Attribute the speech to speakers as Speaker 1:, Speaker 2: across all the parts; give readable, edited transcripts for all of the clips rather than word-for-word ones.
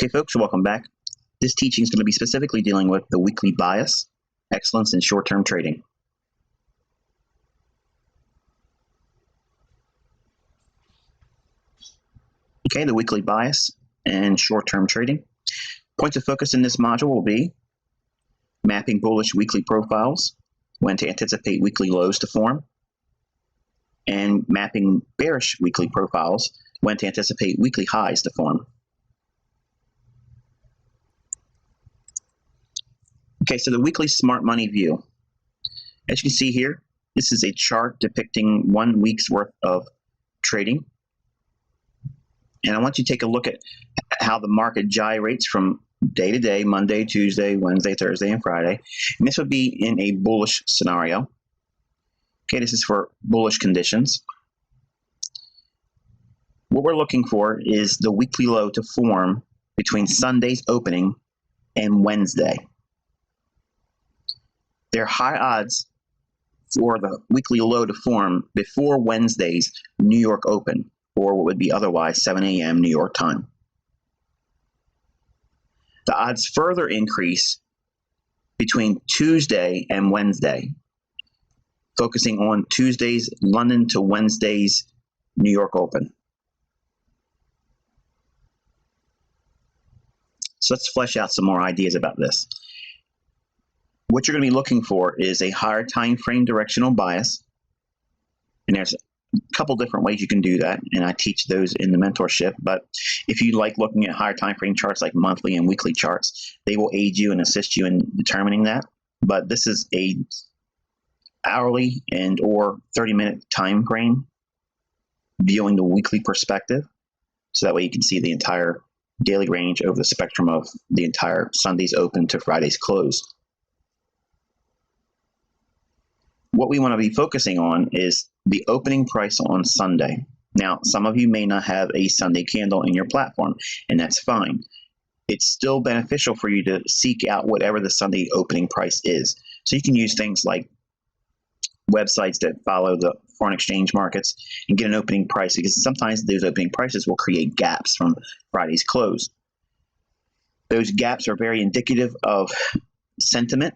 Speaker 1: Okay, folks, welcome back. This teaching is going to be specifically dealing with the weekly bias, excellence in short-term trading. Okay, the weekly bias and short-term trading. Points of focus in this module will be mapping bullish weekly profiles, when to anticipate weekly lows to form, and mapping bearish weekly profiles, when to anticipate weekly highs to form. Okay, so the weekly smart money view. As you can see here, this is a chart depicting 1 week's worth of trading. And I want you to take a look at how the market gyrates from day to day, Monday, Tuesday, Wednesday, Thursday, and Friday. And this would be in a bullish scenario. Okay, this is for bullish conditions. What we're looking for is the weekly low to form between Sunday's opening and Wednesday. There are high odds for the weekly low to form before Wednesday's New York Open, or what would be otherwise 7 a.m. New York time. The odds further increase between Tuesday and Wednesday, focusing on Tuesday's London to Wednesday's New York Open. So let's flesh out some more ideas about this. What you're going to be looking for is a higher time frame directional bias, and there's a couple different ways you can do that, and I teach those in the mentorship. But if you like looking at higher time frame charts like monthly and weekly charts, they will aid you and assist you in determining that. But this is a hourly and or 30-minute time frame viewing the weekly perspective, so that way you can see the entire daily range over the spectrum of the entire Sunday's open to Friday's close. What we want to be focusing on is the opening price on Sunday. Now, some of you may not have a Sunday candle in your platform, and that's fine. It's still beneficial for you to seek out whatever the Sunday opening price is. So you can use things like websites that follow the foreign exchange markets and get an opening price, because sometimes those opening prices will create gaps from Friday's close. Those gaps are very indicative of sentiment,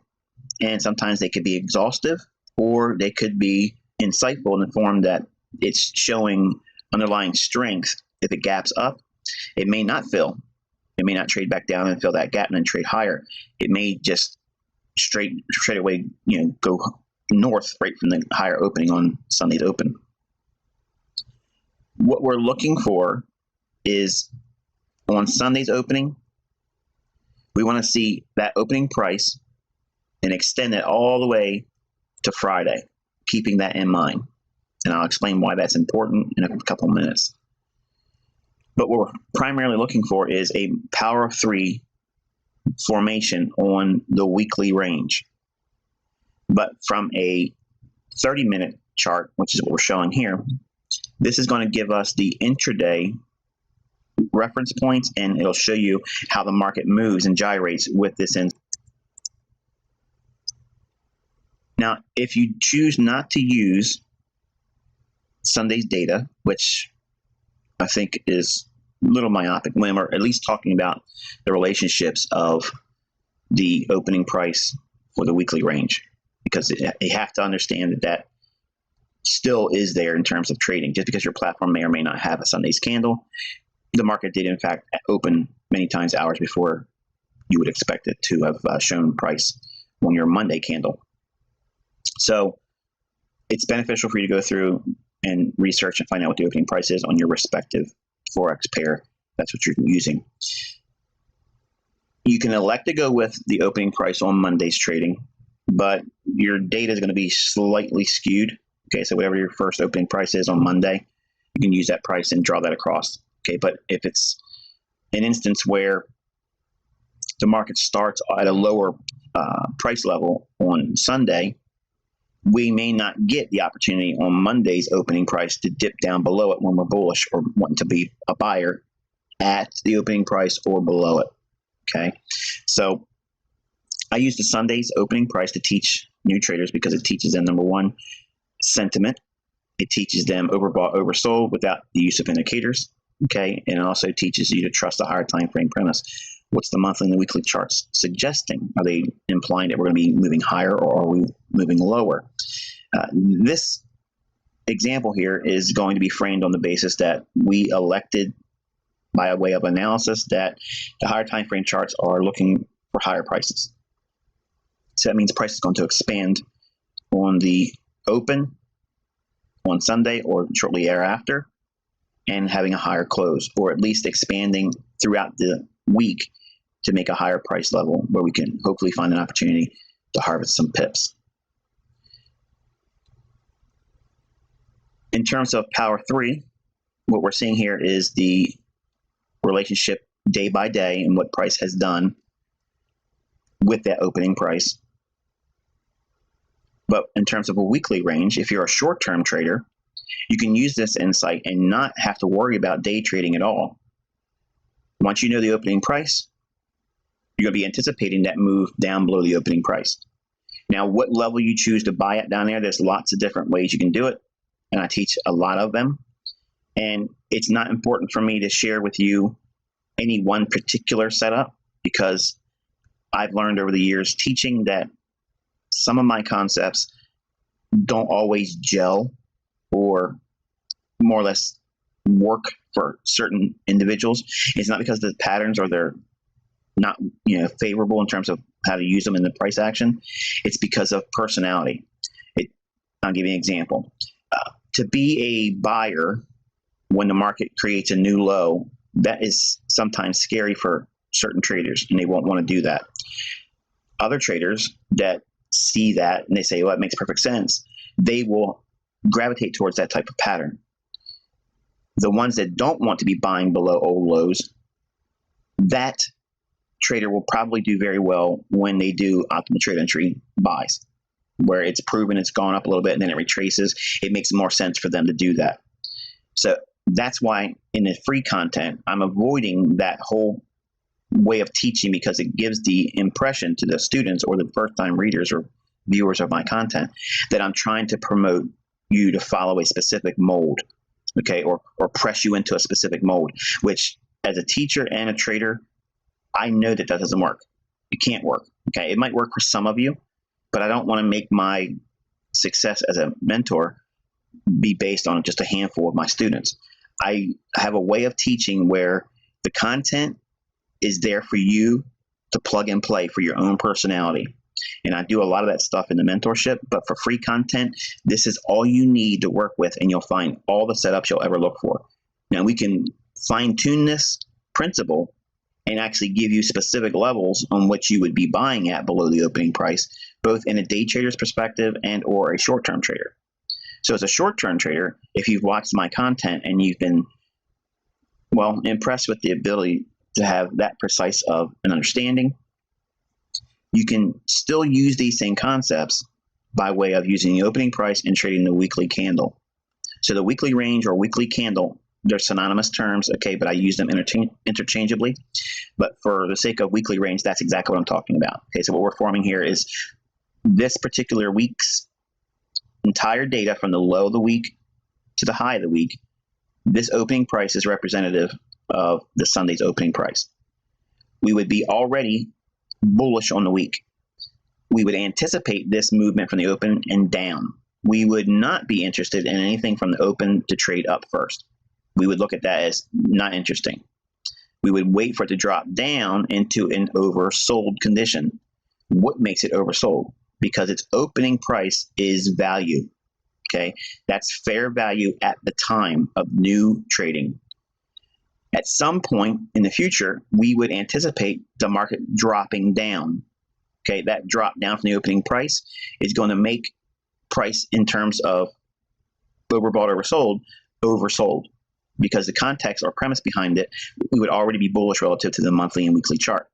Speaker 1: and sometimes they could be exhaustive, or they could be insightful in the form that it's showing underlying strength. If it gaps up, it may not fill. It may not trade back down and fill that gap and then trade higher. It may just straight away, go north right from the higher opening on Sunday's open. What we're looking for is on Sunday's opening, we want to see that opening price and extend it all the way to Friday, keeping that in mind. And I'll explain why that's important in a couple minutes. But what we're primarily looking for is a power of 3 formation on the weekly range. But from a 30-minute chart, which is what we're showing here, this is going to give us the intraday reference points, and it'll show you how the market moves and gyrates with this. Now, if you choose not to use Sunday's data, which I think is a little myopic when we're at least talking about the relationships of the opening price for the weekly range, because you have to understand that still is there in terms of trading. Just because your platform may or may not have a Sunday's candle, the market did in fact open many times hours before you would expect it to have shown price on your Monday candle. So it's beneficial for you to go through and research and find out what the opening price is on your respective Forex pair. That's what you're using. You can elect to go with the opening price on Monday's trading, but your data is going to be slightly skewed. Okay, so whatever your first opening price is on Monday, you can use that price and draw that across. Okay, but if it's an instance where the market starts at a lower price level on Sunday, we may not get the opportunity on Monday's opening price to dip down below it when we're bullish or wanting to be a buyer at the opening price or below it. Okay, so I use the Sunday's opening price to teach new traders because it teaches them, number one, sentiment. It teaches them overbought, oversold without the use of indicators. Okay, and it also teaches you to trust the higher time frame premise. What's the monthly and the weekly charts suggesting? Are they implying that we're going to be moving higher, or are we moving lower? This example here is going to be framed on the basis that we elected, by way of analysis, that the higher time frame charts are looking for higher prices. So that means price is going to expand on the open on Sunday or shortly thereafter, and having a higher close, or at least expanding throughout the week to make a higher price level where we can hopefully find an opportunity to harvest some pips. In terms of Power 3, what we're seeing here is the relationship day by day and what price has done with that opening price. But in terms of a weekly range, if you're a short-term trader, you can use this insight and not have to worry about day trading at all. Once you know the opening price, you're going to be anticipating that move down below the opening price. Now, what level you choose to buy at down there, there's lots of different ways you can do it, and I teach a lot of them. And it's not important for me to share with you any one particular setup, because I've learned over the years teaching that some of my concepts don't always gel or more or less work for certain individuals. It's not because the patterns are they're not favorable in terms of how to use them in the price action. It's because of personality. I'll give you an example. To be a buyer when the market creates a new low, that is sometimes scary for certain traders, and they won't want to do that. Other traders that see that and they say, well, it makes perfect sense, they will gravitate towards that type of pattern. The ones that don't want to be buying below old lows, that trader will probably do very well when they do optimal trade entry buys, where it's proven it's gone up a little bit and then it retraces. It makes more sense for them to do that. So that's why in the free content, I'm avoiding that whole way of teaching, because it gives the impression to the students or the first-time readers or viewers of my content that I'm trying to promote you to follow a specific mold, okay, or press you into a specific mold, which as a teacher and a trader, I know that doesn't work. It can't work, okay? It might work for some of you, but I don't want to make my success as a mentor be based on just a handful of my students. I have a way of teaching where the content is there for you to plug and play for your own personality. And I do a lot of that stuff in the mentorship, but for free content, this is all you need to work with, and you'll find all the setups you'll ever look for. Now, we can fine-tune this principle and actually give you specific levels on what you would be buying at below the opening price, both in a day trader's perspective and or a short-term trader. So as a short-term trader, if you've watched my content and you've been, well, impressed with the ability to have that precise of an understanding, you can still use these same concepts by way of using the opening price and trading the weekly candle. So the weekly range or weekly candle, they're synonymous terms, okay, but I use them interchangeably. But for the sake of weekly range, that's exactly what I'm talking about. Okay, so what we're forming here is this particular week's entire data from the low of the week to the high of the week. This opening price is representative of the Sunday's opening price. We would be already bullish on the week. We would anticipate this movement from the open and down. We would not be interested in anything from the open to trade up first. We would look at that as not interesting. We would wait for it to drop down into an oversold condition. What makes it oversold? Because its opening price is value. Okay, that's fair value at the time of new trading. At some point in the future, we would anticipate the market dropping down. Okay, that drop down from the opening price is going to make price in terms of overbought, oversold, oversold, because the context or premise behind it, we would already be bullish relative to the monthly and weekly chart.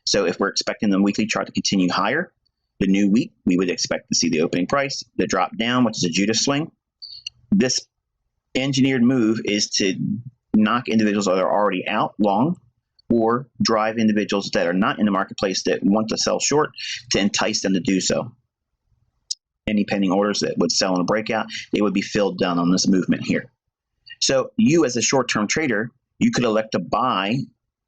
Speaker 1: So if we're expecting the weekly chart to continue higher, the new week, we would expect to see the opening price, the drop down, which is a Judas swing. This engineered move is to knock individuals that are already out long, or drive individuals that are not in the marketplace that want to sell short to entice them to do so. Any pending orders that would sell in a breakout, they would be filled down on this movement here. So you as a short-term trader, You could elect to buy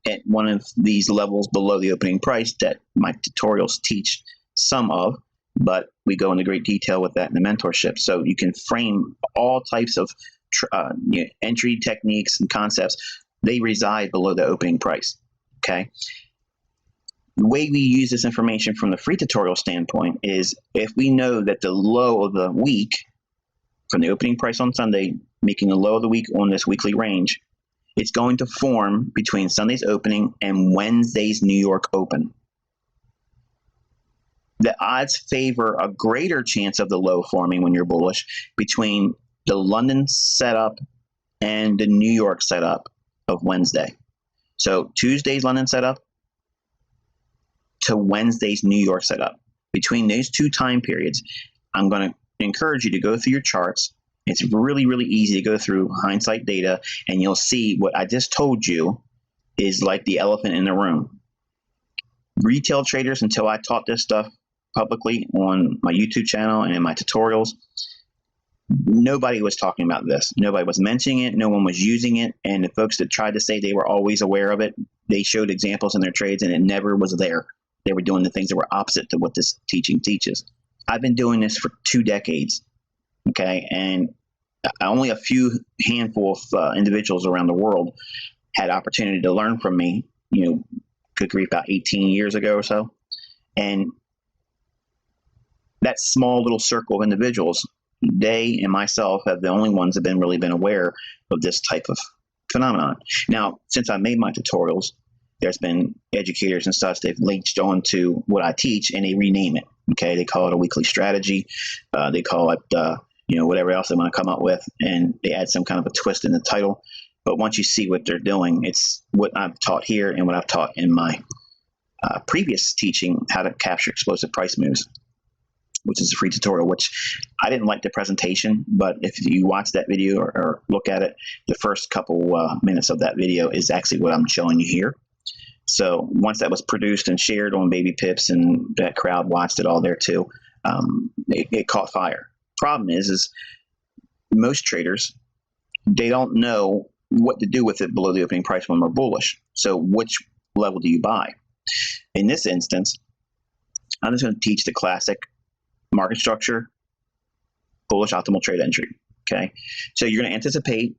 Speaker 1: at one of these levels below the opening price that my tutorials teach some of, but we go into great detail with that in the mentorship. So you can frame all types of entry techniques and concepts. They reside below the opening price. Okay. The way we use this information from the free tutorial standpoint is if we know that the low of the week from the opening price on Sunday, making the low of the week on this weekly range, it's going to form between Sunday's opening and Wednesday's New York open. The odds favor a greater chance of the low forming when you're bullish between the London setup and the New York setup of Wednesday. So Tuesday's London setup to Wednesday's New York setup. Between those two time periods, I'm going to encourage you to go through your charts. It's really, really easy to go through hindsight data, and you'll see what I just told you is like the elephant in the room. Retail traders, until I taught this stuff publicly on my YouTube channel and in my tutorials, nobody was talking about this. Nobody was mentioning it. No one was using it. And the folks that tried to say they were always aware of it, they showed examples in their trades, and it never was there. They were doing the things that were opposite to what this teaching teaches. I've been doing this for 2 decades. Okay, and only a few handful of individuals around the world had opportunity to learn from me, good grief, about 18 years ago or so. And that small little circle of individuals, they and myself have the only ones that have really been aware of this type of phenomenon. Now, since I made my tutorials, there's been educators and such, they've linked on to what I teach and they rename it. Okay, they call it a weekly strategy. They call it whatever else they want to come up with, and they add some kind of a twist in the title. But once you see what they're doing, it's what I've taught here and what I've taught in my previous teaching, how to capture explosive price moves, which is a free tutorial, which I didn't like the presentation, but if you watch that video or look at it, the first couple minutes of that video is actually what I'm showing you here. So once that was produced and shared on Baby Pips and that crowd watched it all there too, it caught fire. Problem is most traders, they don't know what to do with it below the opening price when we're bullish. So which level do you buy? In this instance, I'm just going to teach the classic market structure, bullish optimal trade entry. Okay, so you're going to anticipate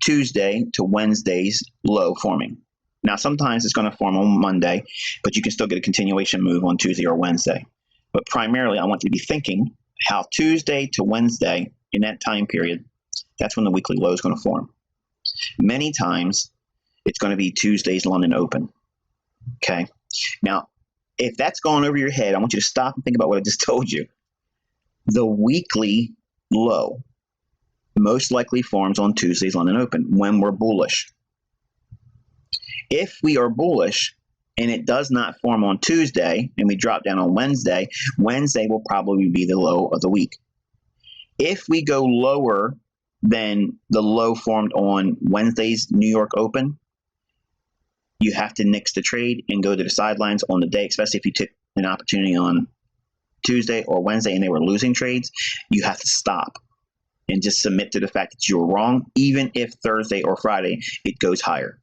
Speaker 1: Tuesday to Wednesday's low forming. Now, sometimes it's going to form on Monday, but you can still get a continuation move on Tuesday or Wednesday. But primarily, I want you to be thinking how Tuesday to Wednesday in that time period, that's when the weekly low is going to form. Many times, it's going to be Tuesday's London Open. Okay. Now, if that's going over your head, I want you to stop and think about what I just told you. The weekly low most likely forms on Tuesday's London Open when we're bullish. If we are bullish and it does not form on Tuesday and we drop down on Wednesday, Wednesday will probably be the low of the week. If we go lower than the low formed on Wednesday's New York Open, you have to nix the trade and go to the sidelines on the day, especially if you took an opportunity on Tuesday or Wednesday and they were losing trades. You have to stop and just submit to the fact that you were wrong, even if Thursday or Friday it goes higher.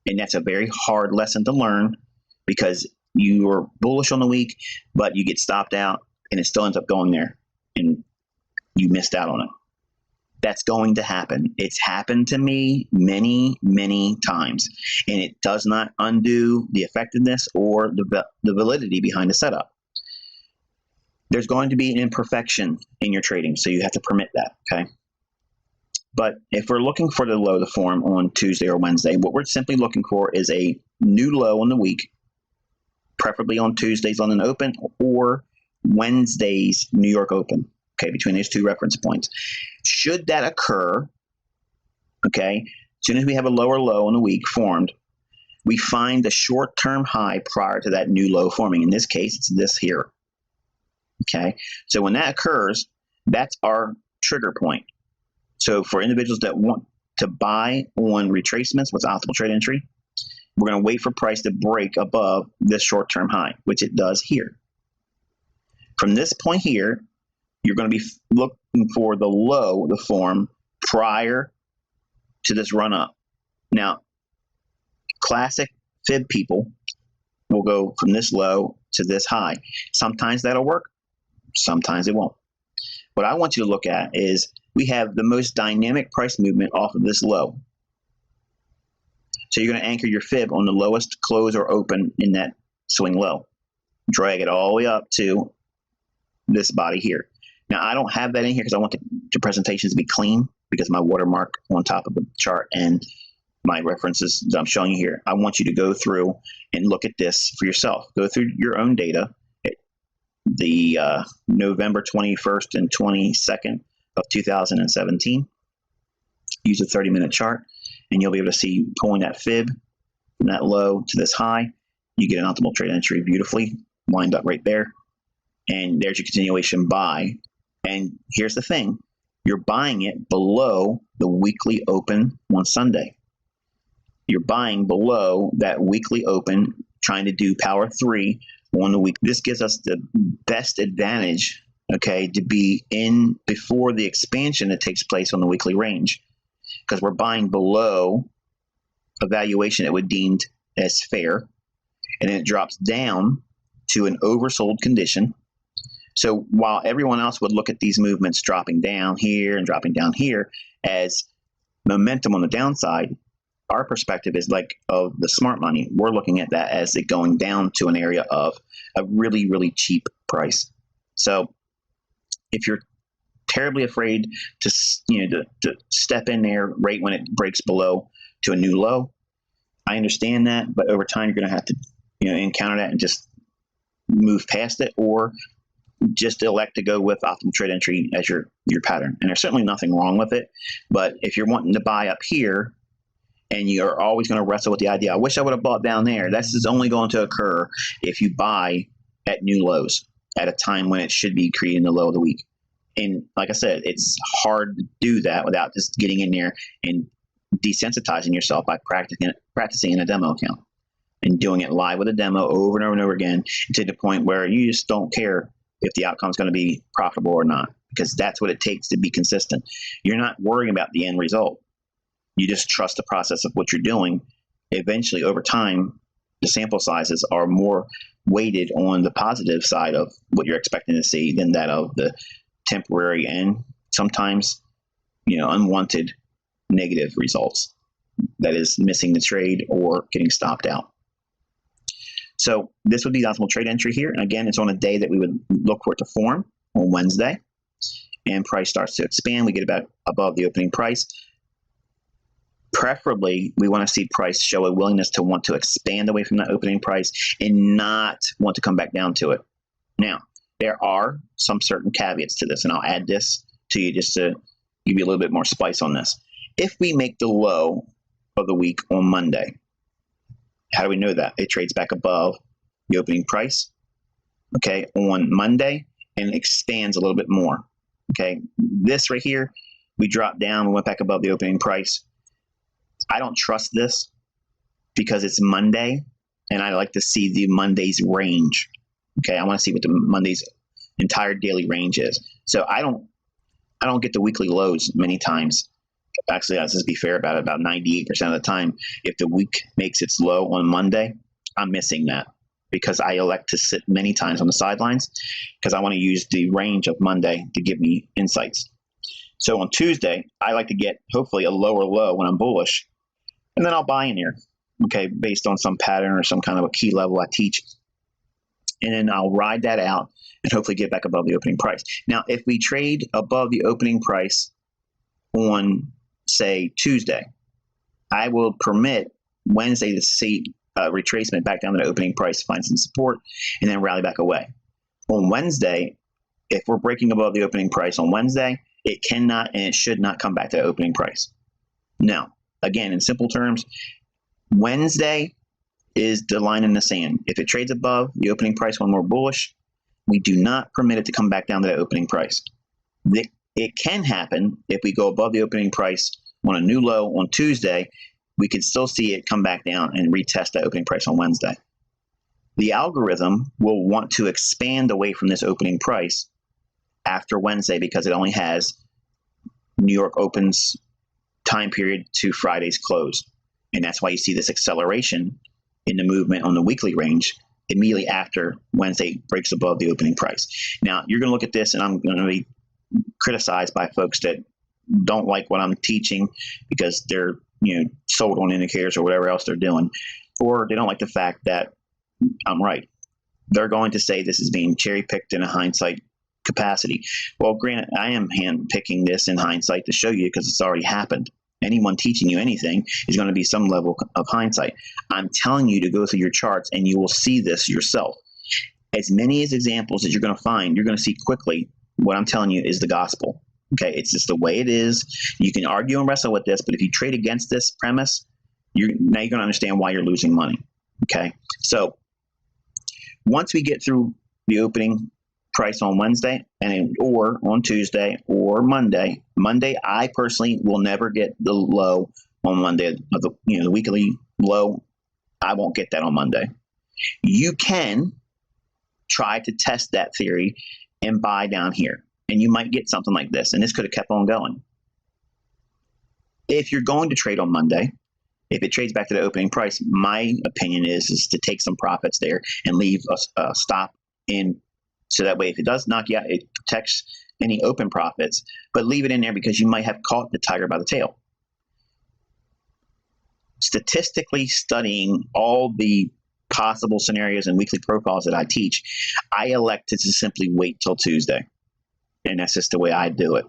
Speaker 1: And that's a very hard lesson to learn because you were bullish on the week, but you get stopped out and it still ends up going there and you missed out on it. That's going to happen. It's happened to me many, many times, and it does not undo the effectiveness or the validity behind the setup. There's going to be an imperfection in your trading, so you have to permit that, okay? But if we're looking for the low to form on Tuesday or Wednesday, what we're simply looking for is a new low on the week, preferably on Tuesday's London Open or Wednesday's New York Open, okay, between those two reference points. Should that occur, okay, as soon as we have a lower low on the week formed, we find the short-term high prior to that new low forming. In this case, it's this here, okay? So when that occurs, that's our trigger point. So for individuals that want to buy on retracements with optimal trade entry, we're going to wait for price to break above this short-term high, which it does here. From this point here, you're going to be looking for the low to form prior to this run-up. Now, classic fib people will go from this low to this high. Sometimes that'll work, sometimes it won't. What I want you to look at is we have the most dynamic price movement off of this low. So you're going to anchor your fib on the lowest close or open in that swing low. Drag it all the way up to this body here. Now, I don't have that in here because I want the presentations to be clean, because my watermark on top of the chart and my references that I'm showing you here. I want you to go through and look at this for yourself. Go through your own data. The November 21st and 22nd of 2017. Use a 30-minute chart, and you'll be able to see pulling that fib from that low to this high. You get an optimal trade entry beautifully lined up right there. And there's your continuation buy. And here's the thing. You're buying it below the weekly open on Sunday. You're buying below that weekly open, trying to do power 3 on the week. This gives us the best advantage, okay, to be in before the expansion that takes place on the weekly range, because we're buying below a valuation that would deemed as fair, and then it drops down to an oversold condition. So while everyone else would look at these movements dropping down here and dropping down here as momentum on the downside, our perspective is like of the smart money. We're looking at that as it going down to an area of a really, really cheap price. So if you're terribly afraid to step in there right when it breaks below to a new low, I understand that, but over time you're going to have to encounter that and just move past it, or just elect to go with optimal trade entry as your pattern. And there's certainly nothing wrong with it, but if you're wanting to buy up here and you're always going to wrestle with the idea, I wish I would have bought down there, this is only going to occur if you buy at new lows at a time when it should be creating the low of the week. And like I said, it's hard to do that without just getting in there and desensitizing yourself by practicing in a demo account and doing it live with a demo over and over and over again, to the point where you just don't care if the outcome is going to be profitable or not, because that's what it takes to be consistent. You're not worrying about the end result. You just trust the process of what you're doing. Eventually, over time, the sample sizes are more weighted on the positive side of what you're expecting to see than that of the temporary and sometimes, unwanted negative results. That is missing the trade or getting stopped out. So this would be the optimal trade entry here. And again, it's on a day that we would look for it to form on Wednesday. And price starts to expand. We get about above the opening price. Preferably, we want to see price show a willingness to want to expand away from that opening price and not want to come back down to it. Now, there are some certain caveats to this, and I'll add this to you just to give you a little bit more spice on this. If we make the low of the week on Monday, how do we know that? It trades back above the opening price, okay, on Monday, and expands a little bit more, okay? This right here, we dropped down, we went back above the opening price. I don't trust this because it's Monday, and I like to see the Monday's range, okay? I want to see what the Monday's entire daily range is. So I don't get the weekly lows many times. Actually, let's just be fair about it. About 98% of the time, if the week makes its low on Monday, I'm missing that because I elect to sit many times on the sidelines because I want to use the range of Monday to give me insights. So on Tuesday, I like to get hopefully a lower low when I'm bullish, and then I'll buy in here, okay, based on some pattern or some kind of a key level I teach. And then I'll ride that out and hopefully get back above the opening price. Now, if we trade above the opening price on, say, Tuesday, I will permit Wednesday to see retracement back down to the opening price, find some support, and then rally back away. On Wednesday, if we're breaking above the opening price on Wednesday, it cannot and it should not come back to the opening price. Now, again, in simple terms, Wednesday is the line in the sand. If it trades above the opening price when we're bullish, we do not permit it to come back down to the opening price. It can happen if we go above the opening price on a new low on Tuesday. We can still see it come back down and retest that opening price on Wednesday. The algorithm will want to expand away from this opening price after Wednesday because it only has New York opens time period to Friday's close. And that's why you see this acceleration in the movement on the weekly range immediately after Wednesday breaks above the opening price. Now, you're going to look at this, and I'm going to be criticized by folks that don't like what I'm teaching because they're sold on indicators or whatever else they're doing, or they don't like the fact that I'm right. They're going to say this is being cherry picked in a hindsight capacity. Well, granted, I am hand picking this in hindsight to show you because it's already happened. Anyone teaching you anything is going to be some level of hindsight. I'm telling you to go through your charts and you will see this yourself. As many as examples as you're going to find, you're going to see quickly what I'm telling you is the gospel. Okay, it's just the way it is. You can argue and wrestle with this, but if you trade against this premise, now you're going to understand why you're losing money. Okay, so once we get through the opening price on Wednesday or on Tuesday or Monday, I personally will never get the low on Monday of the weekly low. I won't get that on Monday. You can try to test that theory and buy down here, and you might get something like this, and this could have kept on going. If you're going to trade on Monday, if it trades back to the opening price, my opinion is to take some profits there and leave a stop in, so that way if it does knock you out, it protects any open profits, but leave it in there because you might have caught the tiger by the tail. Statistically studying all the possible scenarios and weekly profiles that I teach, I elected to simply wait till Tuesday. And that's just the way I do it.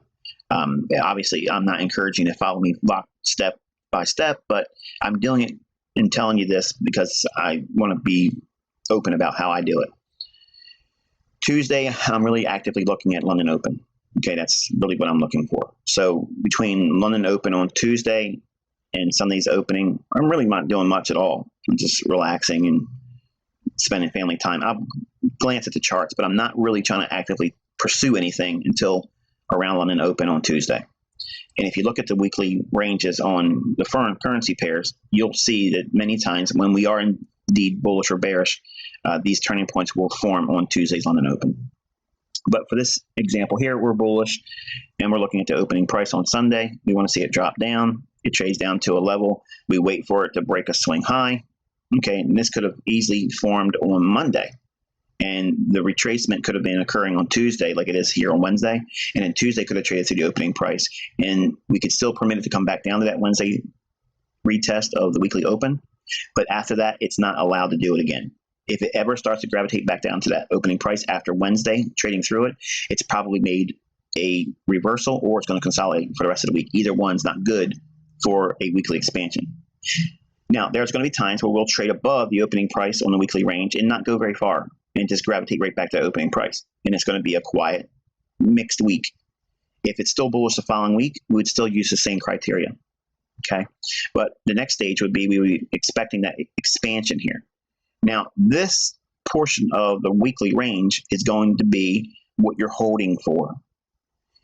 Speaker 1: Obviously, I'm not encouraging you to follow me step by step, but I'm doing it and telling you this because I want to be open about how I do it. Tuesday, I'm really actively looking at London Open. Okay, that's really what I'm looking for. So between London Open on Tuesday and Sunday's opening, I'm really not doing much at all. I'm just relaxing and spending family time. I'll glance at the charts, but I'm not really trying to actively pursue anything until around London Open on Tuesday. And if you look at the weekly ranges on the foreign currency pairs, you'll see that many times when we are indeed bullish or bearish, these turning points will form on Tuesday's London Open. But for this example here, we're bullish, and we're looking at the opening price on Sunday. We want to see it drop down. It trades down to a level. We wait for it to break a swing high. Okay, and this could have easily formed on Monday. And the retracement could have been occurring on Tuesday like it is here on Wednesday. And then Tuesday could have traded through the opening price. And we could still permit it to come back down to that Wednesday retest of the weekly open. But after that, it's not allowed to do it again. If it ever starts to gravitate back down to that opening price after Wednesday, trading through it, it's probably made a reversal or it's going to consolidate for the rest of the week. Either one's not good for a weekly expansion. Now, there's going to be times where we'll trade above the opening price on the weekly range and not go very far and just gravitate right back to the opening price. And it's going to be a quiet, mixed week. If it's still bullish the following week, we would still use the same criteria. Okay. But the next stage would be we would be expecting that expansion here. Now, this portion of the weekly range is going to be what you're holding for,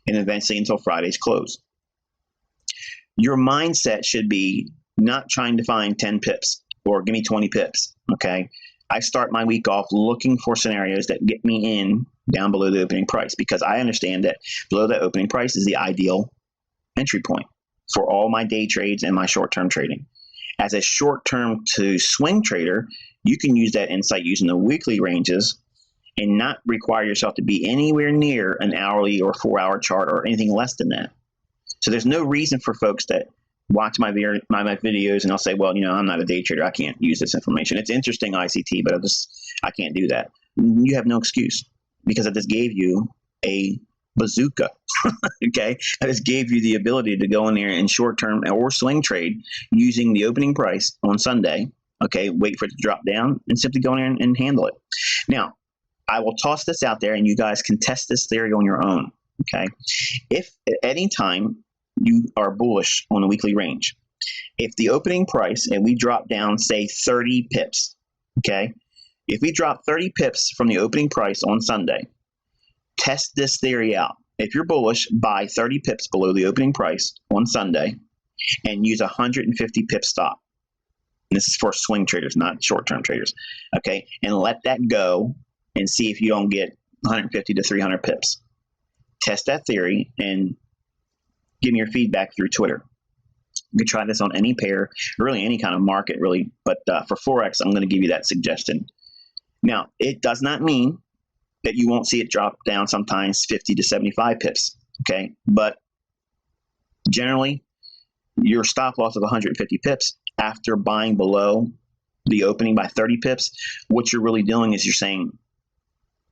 Speaker 1: and eventually until Friday's close. Your mindset should be not trying to find 10 pips or give me 20 pips, okay? I start my week off looking for scenarios that get me in down below the opening price because I understand that below the opening price is the ideal entry point for all my day trades and my short-term trading. As a short-term to swing trader, you can use that insight using the weekly ranges and not require yourself to be anywhere near an hourly or 4-hour chart or anything less than that. So there's no reason for folks that watch my videos and I'll say, well, I'm not a day trader. I can't use this information. It's interesting, ICT, but I can't do that. You have no excuse because I just gave you a bazooka. Okay, I just gave you the ability to go in there and short-term or swing trade using the opening price on Sunday. Okay, wait for it to drop down and simply go in there and handle it. Now, I will toss this out there and you guys can test this theory on your own. Okay, if at any time you are bullish on the weekly range, if the opening price and we drop down, say 30 pips, okay, if we drop 30 pips from the opening price on Sunday, test this theory out. If you're bullish, buy 30 pips below the opening price on Sunday and use 150 pip stop. And this is for swing traders, not short-term traders. Okay, and let that go and see if you don't get 150 to 300 pips. Test that theory and give me your feedback through Twitter. You can try this on any pair, really any kind of market, really. But for Forex, I'm going to give you that suggestion. Now, it does not mean that you won't see it drop down sometimes 50 to 75 pips, okay? But generally, your stop loss of 150 pips after buying below the opening by 30 pips, what you're really doing is you're saying,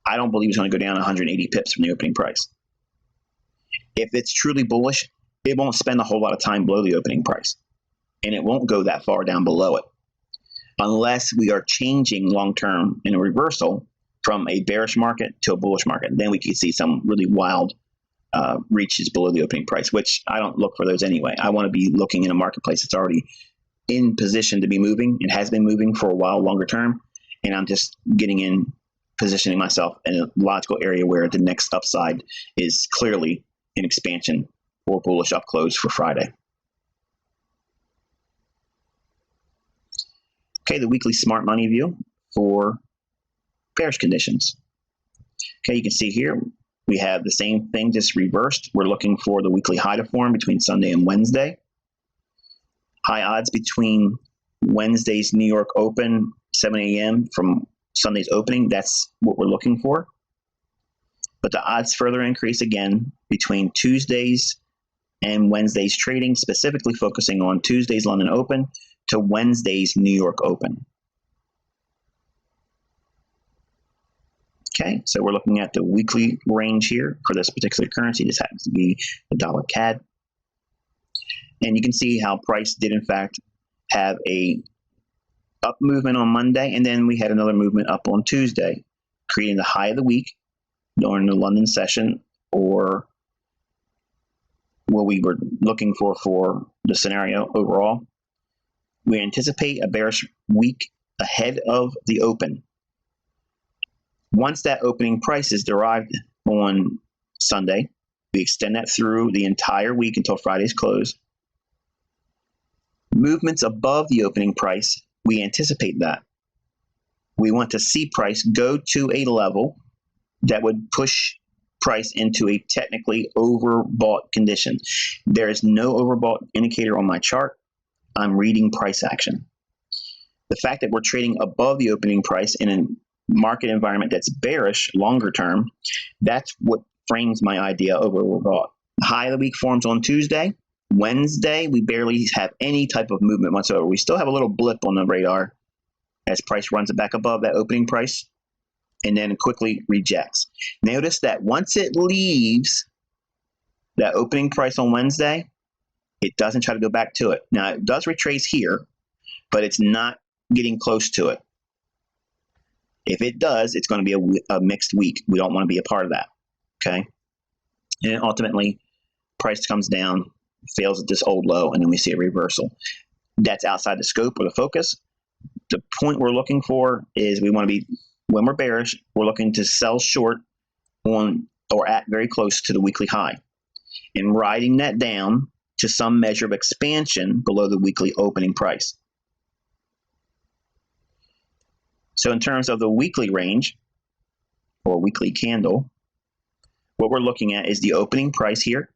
Speaker 1: I don't believe it's going to go down 180 pips from the opening price. If it's truly bullish, it won't spend a whole lot of time below the opening price, and it won't go that far down below it unless we are changing long-term in a reversal from a bearish market to a bullish market. Then we could see some really wild reaches below the opening price, which I don't look for those anyway. I want to be looking in a marketplace that's already in position to be moving. It has been moving for a while longer term, and I'm just getting in, positioning myself in a logical area where the next upside is clearly an expansion or bullish up close for Friday. Okay, the weekly smart money view for bearish conditions. Okay, you can see here we have the same thing, just reversed. We're looking for the weekly high to form between Sunday and Wednesday. High odds between Wednesday's New York Open, 7 a.m. from Sunday's opening. That's what we're looking for. But the odds further increase again between Tuesday's and Wednesday's trading, specifically focusing on Tuesday's London Open to Wednesday's New York Open. Okay, so we're looking at the weekly range here for this particular currency. This happens to be the dollar CAD. And you can see how price did in fact have a up movement on Monday, and then we had another movement up on Tuesday, creating the high of the week during the London session, or what we were looking for the scenario overall. We anticipate a bearish week ahead of the open. Once that opening price is derived on Sunday, we extend that through the entire week until Friday's close. Movements above the opening price, we anticipate that. We want to see price go to a level that would push price into a technically overbought condition. There is no overbought indicator on my chart. I'm reading price action. The fact that we're trading above the opening price in a market environment that's bearish longer term, that's what frames my idea of overbought. High of the week forms on Tuesday. Wednesday, we barely have any type of movement whatsoever. We still have a little blip on the radar as price runs it back above that opening price and then quickly rejects. Notice that once it leaves that opening price on Wednesday, it doesn't try to go back to it. Now, it does retrace here, but it's not getting close to it. If it does, it's going to be a mixed week. We don't want to be a part of that, okay? And ultimately, price comes down, fails at this old low, and then we see a reversal. That's outside the scope or the focus. The point we're looking for is we want to be, when we're bearish, we're looking to sell short on or at very close to the weekly high and riding that down to some measure of expansion below the weekly opening price. So in terms of the weekly range or weekly candle, what we're looking at is the opening price here.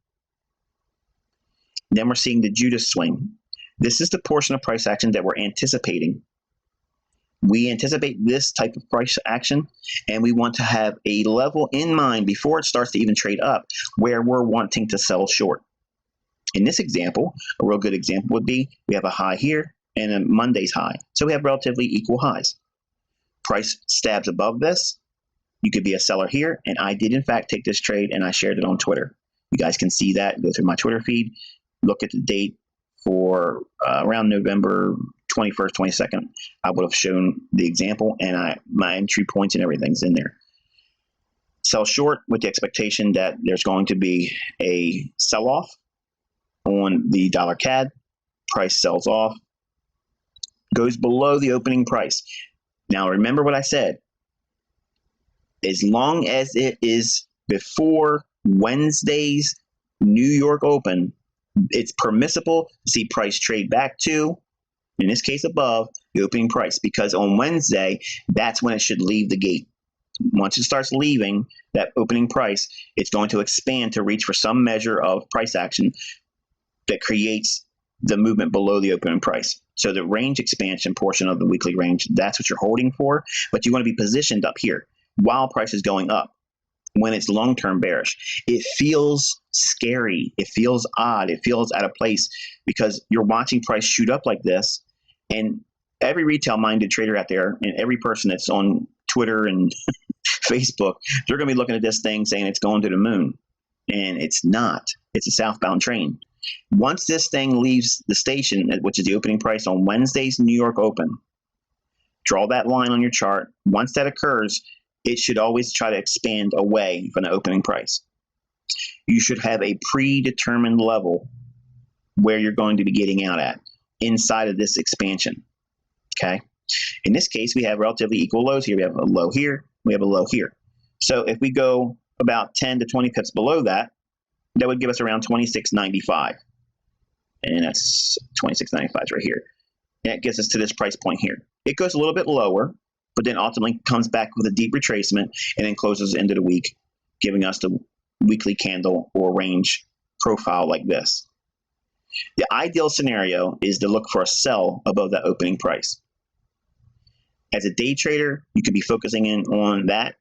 Speaker 1: Then we're seeing the Judas swing. This is the portion of price action that we're anticipating. We anticipate this type of price action, and we want to have a level in mind before it starts to even trade up where we're wanting to sell short. In this example, a real good example would be we have a high here and a Monday's high. So we have relatively equal highs. Price stabs above this. You could be a seller here, and I did in fact take this trade and I shared it on Twitter. You guys can see that. Go through my Twitter feed, look at the date for around November 21st, 22nd. I would have shown the example, and my entry points and everything's in there. Sell short with the expectation that there's going to be a sell-off on the dollar CAD. Price sells off, goes below the opening price. Now remember what I said. As long as it is before Wednesday's New York Open, it's permissible to see price trade back to, in this case above, the opening price, because on Wednesday, that's when it should leave the gate. Once it starts leaving that opening price, it's going to expand to reach for some measure of price action that creates the movement below the opening price. So the range expansion portion of the weekly range, that's what you're holding for, but you want to be positioned up here while price is going up. When it's long-term bearish, it feels scary. It feels odd. It feels out of place because you're watching price shoot up like this, and every retail-minded trader out there and every person that's on Twitter and Facebook, they're going to be looking at this thing saying it's going to the moon, and it's not. It's a southbound train. Once this thing leaves the station, which is the opening price on Wednesday's New York Open, draw that line on your chart. Once that occurs, it should always try to expand away from the opening price. You should have a predetermined level where you're going to be getting out at inside of this expansion. Okay. In this case, we have relatively equal lows here. We have a low here. We have a low here. So if we go about 10 to 20 pips below that, that would give us around 26.95. And that's 26.95 right here. And that gets us to this price point here. It goes a little bit lower, but then ultimately comes back with a deep retracement and then closes into the week, giving us the weekly candle or range profile like this. The ideal scenario is to look for a sell above that opening price. As a day trader, you could be focusing in on that,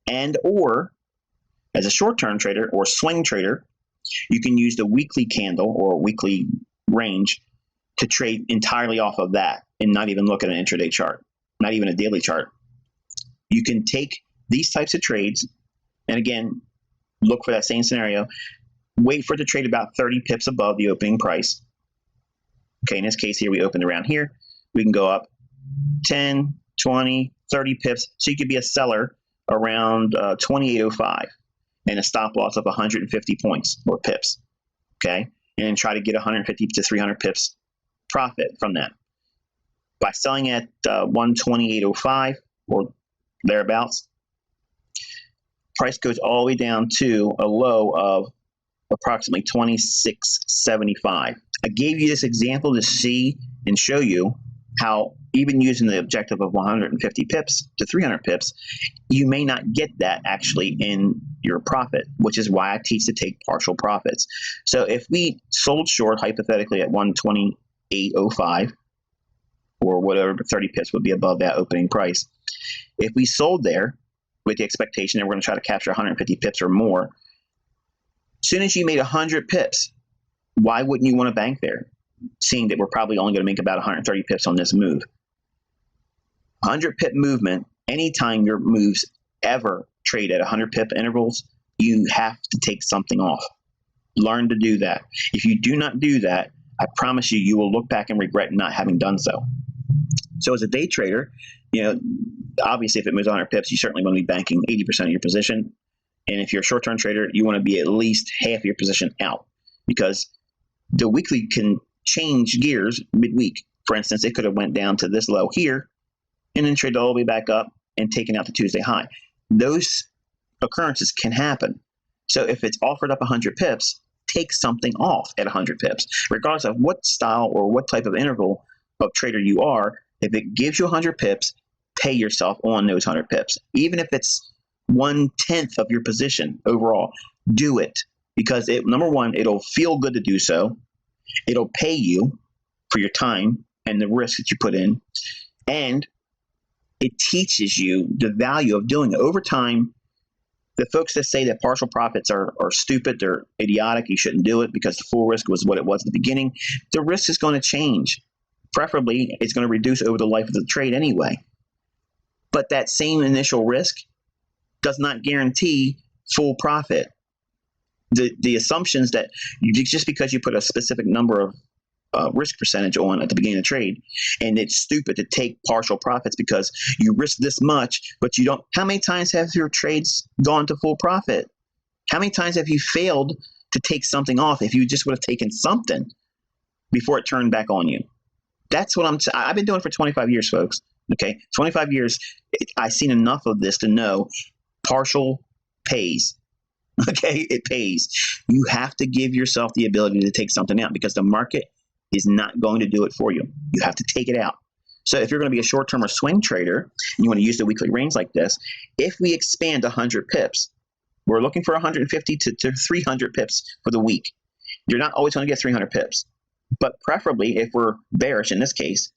Speaker 1: and or as a short-term trader or swing trader, you can use the weekly candle or weekly range to trade entirely off of that and not even look at an intraday chart, not even a daily chart. You can take these types of trades and again, look for that same scenario, wait for it to trade about 30 pips above the opening price. Okay, in this case here, we opened around here. We can go up 10, 20, 30 pips. So you could be a seller around 28.05 and a stop loss of 150 points or pips. Okay, and then try to get 150 to 300 pips profit from that. By selling at 128.05 or thereabouts, price goes all the way down to a low of approximately 26.75. I gave you this example to see and show you how even using the objective of 150 pips to 300 pips, you may not get that actually in your profit, which is why I teach to take partial profits. So if we sold short hypothetically at 128.05 or whatever, 30 pips would be above that opening price. If we sold there with the expectation that we're going to try to capture 150 pips or more, as soon as you made 100 pips, why wouldn't you want to bank there, seeing that we're probably only going to make about 130 pips on this move? 100 pip movement, anytime your moves ever trade at 100 pip intervals, you have to take something off. Learn to do that. If you do not do that, I promise you, you will look back and regret not having done so. So as a day trader, obviously if it moves 100 pips, you certainly want to be banking 80% of your position. And if you're a short-term trader, you want to be at least half your position out, because the weekly can change gears midweek. For instance, it could have went down to this low here and then traded all the way back up and taken out the Tuesday high. Those occurrences can happen. So if it's offered up 100 pips, take something off at 100 pips, regardless of what style or what type of interval of trader you are. If it gives you 100 pips, pay yourself on those 100 pips. Even if it's 1/10 of your position overall, do it, because number one, it'll feel good to do so. It'll pay you for your time and the risk that you put in, and it teaches you the value of doing it over time. The folks that say that partial profits are stupid, they're idiotic, you shouldn't do it because the full risk was what it was at the beginning. The risk is going to change. Preferably, it's going to reduce over the life of the trade anyway. But that same initial risk does not guarantee full profit. The assumptions that just because you put a specific number of risk percentage on at the beginning of the trade, and it's stupid to take partial profits because you risk this much, but you don't. How many times have your trades gone to full profit? How many times have you failed to take something off if you just would have taken something before it turned back on you? That's what I've been doing for 25 years, folks. Okay, 25 years. I've seen enough of this to know partial pays. Okay, it pays. You have to give yourself the ability to take something out because the market is not going to do it for you. You have to take it out. So if you're going to be a short-term or swing trader and you want to use the weekly range like this, if we expand 100 pips, we're looking for 150 to 300 pips for the week. You're not always going to get 300 pips. But preferably, if we're bearish in this case,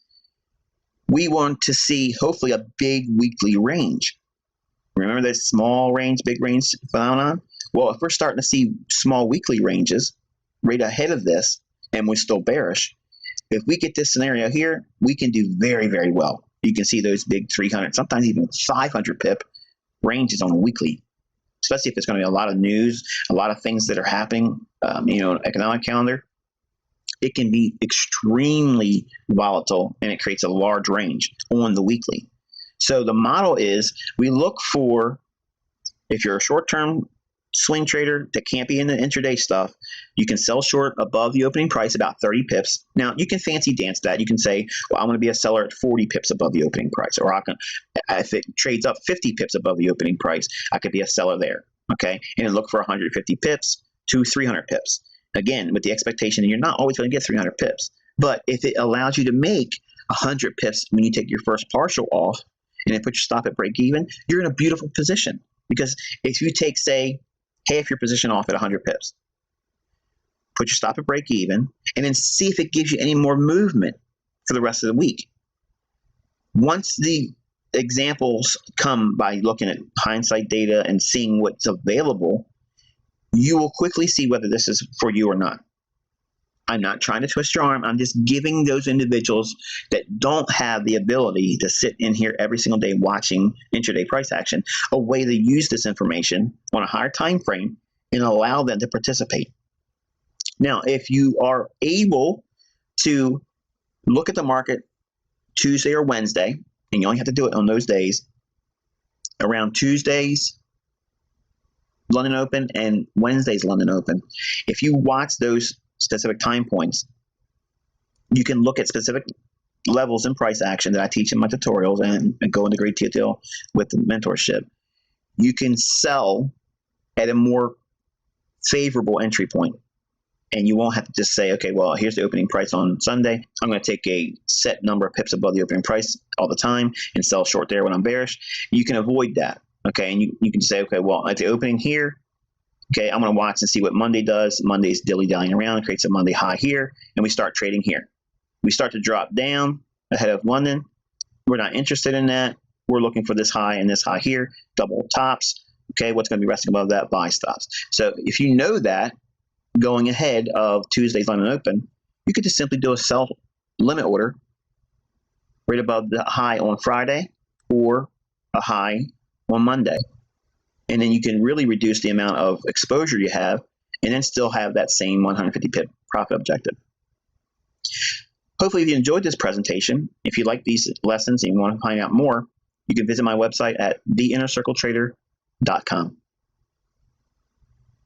Speaker 1: we want to see hopefully a big weekly range. Remember that small range, big range phenomenon? Well, if we're starting to see small weekly ranges right ahead of this and we're still bearish, if we get this scenario here, we can do very, very well. You can see those big 300, sometimes even 500 pip ranges on a weekly, especially if it's going to be a lot of news, a lot of things that are happening, economic calendar. It can be extremely volatile, and it creates a large range on the weekly. So the model is we look for, if you're a short-term swing trader that can't be in the intraday stuff, you can sell short above the opening price about 30 pips. Now, you can fancy dance that. You can say, well, I'm going to be a seller at 40 pips above the opening price. Or if it trades up 50 pips above the opening price, I could be a seller there. Okay, and look for 150 pips to 300 pips. Again, with the expectation that you're not always going to get 300 pips. But if it allows you to make 100 pips when you take your first partial off and then put your stop at break even, you're in a beautiful position. Because if you take, say, half your position off at 100 pips, put your stop at break even, and then see if it gives you any more movement for the rest of the week. Once the examples come by looking at hindsight data and seeing what's available, you will quickly see whether this is for you or not. I'm not trying to twist your arm. I'm just giving those individuals that don't have the ability to sit in here every single day watching intraday price action a way to use this information on a higher time frame and allow them to participate. Now, if you are able to look at the market Tuesday or Wednesday, and you only have to do it on those days, around Tuesdays, London Open, and Wednesday's London Open. If you watch those specific time points, you can look at specific levels in price action that I teach in my tutorials and go into great detail with the mentorship. You can sell at a more favorable entry point, and you won't have to just say, okay, well, here's the opening price on Sunday. I'm going to take a set number of pips above the opening price all the time and sell short there when I'm bearish. You can avoid that. Okay, and you can say, okay, well, at the opening here, okay, I'm going to watch and see what Monday does. Monday's dilly-dallying around, creates a Monday high here, and we start trading here. We start to drop down ahead of London. We're not interested in that. We're looking for this high and this high here, double tops. Okay, what's going to be resting above that? Buy stops. So if you know that going ahead of Tuesday's London Open, you could just simply do a sell limit order right above the high on Friday or a high on Monday. And then you can really reduce the amount of exposure you have and then still have that same 150 pip profit objective. Hopefully, if you enjoyed this presentation, if you like these lessons and you want to find out more, you can visit my website at theinnercircletrader.com.